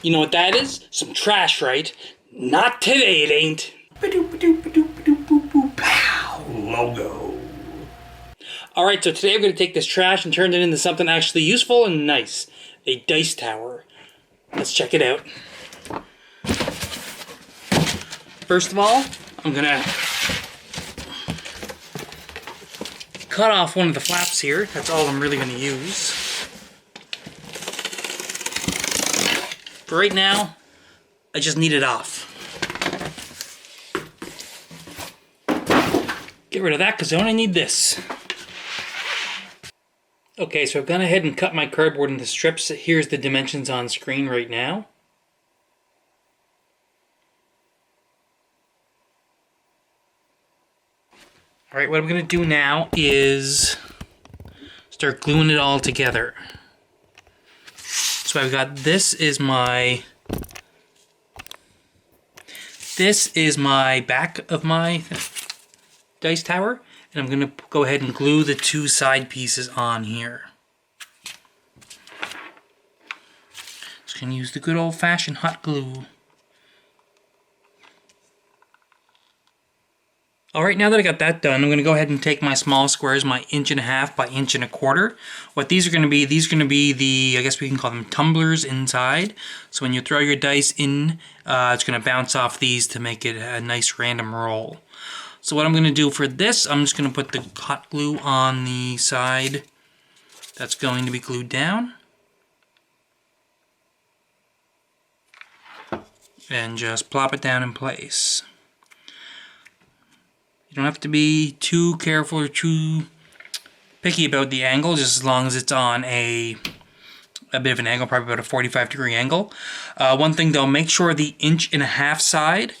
You know what that is? Some trash, right? Not today, it ain't. Pow! Logo. Alright, so today I'm going to take this trash and turn it into something actually useful and nice. A dice tower. Let's check it out. First of all, I'm going to cut off one of the flaps here. That's all I'm really going to use. For right now, I just need it off. Get rid of that because I only need this. Okay, so I've gone ahead and cut my cardboard into strips. Here's the dimensions on screen right now. Alright, what I'm going to do now is start gluing it all together. So I've got, this is my back of my dice tower, and I'm going to go ahead and glue the two side pieces on here. Just going to use the good old-fashioned hot glue. Alright, now that I got that done, I'm going to go ahead and take my small squares, my 1.5" by 1.25". What these are going to be the, I guess we can call them tumblers inside. So when you throw your dice in, it's going to bounce off these to make it a nice random roll. So what I'm going to do for this, I'm just going to put the hot glue on the side that's going to be glued down. And just plop it down in place. You don't have to be too careful or too picky about the angle, just as long as it's on a bit of an angle, probably about a 45-degree angle. One thing though, make sure the 1.5" side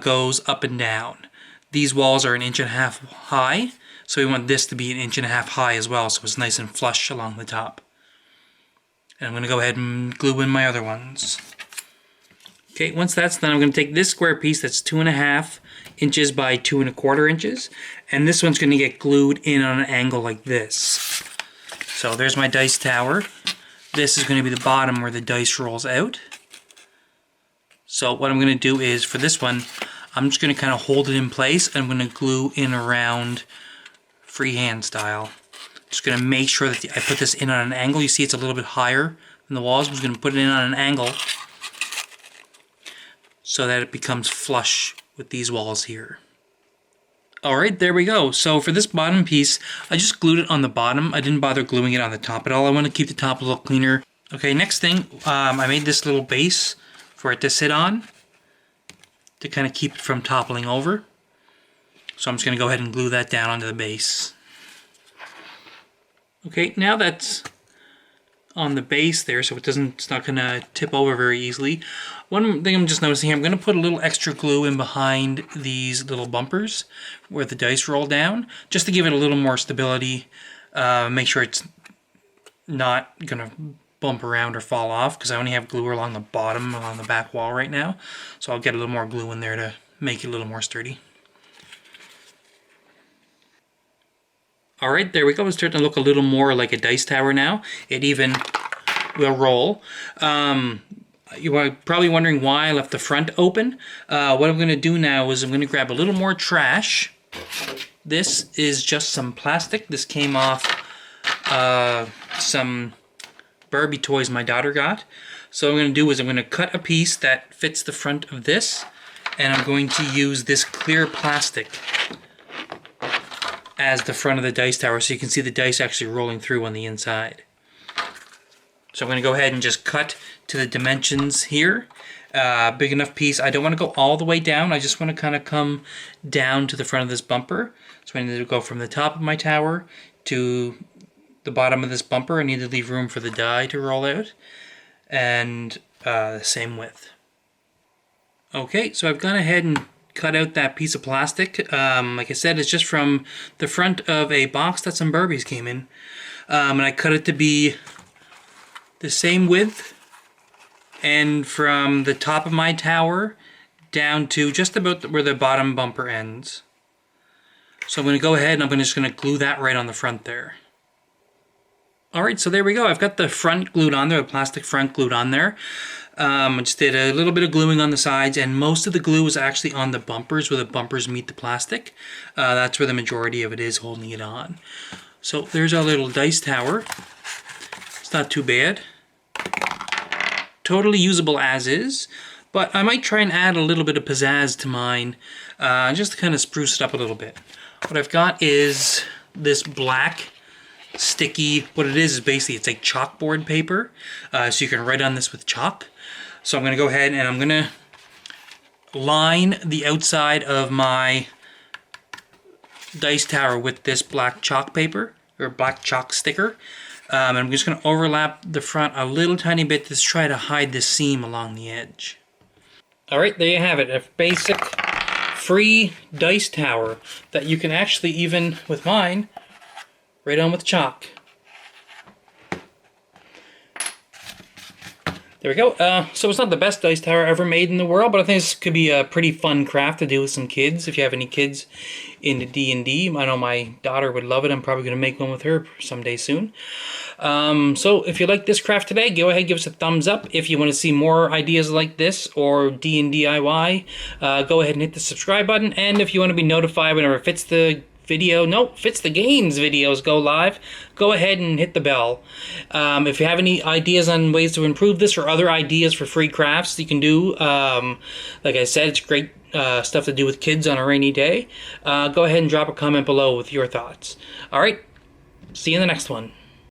goes up and down. These walls are 1.5" high, so we want this to be 1.5" high as well, so it's nice and flush along the top. And I'm going to go ahead and glue in my other ones. Okay, once that's done, I'm going to take this square piece that's 2.5 inches by 2.25 inches, and this one's going to get glued in on an angle like this. So there's my dice tower. This is going to be the bottom where the dice rolls out. So what I'm going to do is, for this one, I'm just going to kind of hold it in place, and I'm going to glue in around freehand style. Just going to make sure that I put this in on an angle. You see it's a little bit higher than the walls. I'm just going to put it in on an angle so that it becomes flush with these walls here. Alright, there we go. So for this bottom piece, I just glued it on the bottom. I didn't bother gluing it on the top at all. I want to keep the top a little cleaner. Okay, next thing, I made this little base for it to sit on to kind of keep it from toppling over. So I'm just going to go ahead and glue that down onto the base. Okay, now that's on the base there, so it's not going to tip over very easily. One thing I'm just noticing here, I'm going to put a little extra glue in behind these little bumpers where the dice roll down, just to give it a little more stability. Make sure it's not going to bump around or fall off, because I only have glue along the bottom, along the back wall right now. So I'll get a little more glue in there to make it a little more sturdy. Alright, there we go. It's starting to look a little more like a dice tower now. It even will roll. You are probably wondering why I left the front open. What I'm going to do now is I'm going to grab a little more trash. This is just some plastic. This came off some Barbie toys my daughter got. So what I'm going to do is I'm going to cut a piece that fits the front of this, and I'm going to use this clear plastic as the front of the dice tower, so you can see the dice actually rolling through on the inside. So I'm going to go ahead and just cut to the dimensions here. Big enough piece. I don't want to go all the way down. I just want to kind of come down to the front of this bumper. So I need to go from the top of my tower to the bottom of this bumper. I need to leave room for the die to roll out. And the same width. Okay, so I've gone ahead and cut out that piece of plastic. Like I said, it's just from the front of a box that some Barbies came in. And I cut it to be the same width, and from the top of my tower down to just about where the bottom bumper ends. So I'm going to go ahead and I'm just going to glue that right on the front there. All right, so there we go. I've got the front glued on there, the plastic front glued on there. I just did a little bit of gluing on the sides, and most of the glue is actually on the bumpers where the bumpers meet the plastic. That's where the majority of it is holding it on. So there's our little dice tower. It's not too bad. Totally usable as is, but I might try and add a little bit of pizzazz to mine, just to kind of spruce it up a little bit. What I've got is this black sticky, what it is basically it's like chalkboard paper, so you can write on this with chalk. So I'm going to go ahead and I'm going to line the outside of my dice tower with this black chalk paper, or black chalk sticker. And I'm just going to overlap the front a little tiny bit to try to hide the seam along the edge. Alright, there you have it. A basic free dice tower that you can actually, even with mine, write on with chalk. There we go. So it's not the best dice tower ever made in the world, but I think this could be a pretty fun craft to do with some kids. If you have any kids into D&D, I know my daughter would love it. I'm probably going to make one with her someday soon. So if you like this craft today, go ahead and give us a thumbs up. If you want to see more ideas like this or D&DIY, go ahead and hit the subscribe button. And if you want to be notified whenever Fits the Games videos go live, go ahead and hit the bell. If you have any ideas on ways to improve this or other ideas for free crafts you can do, like I said, it's great stuff to do with kids on a rainy day. Go ahead and drop a comment below with your thoughts. All right, see you in the next one.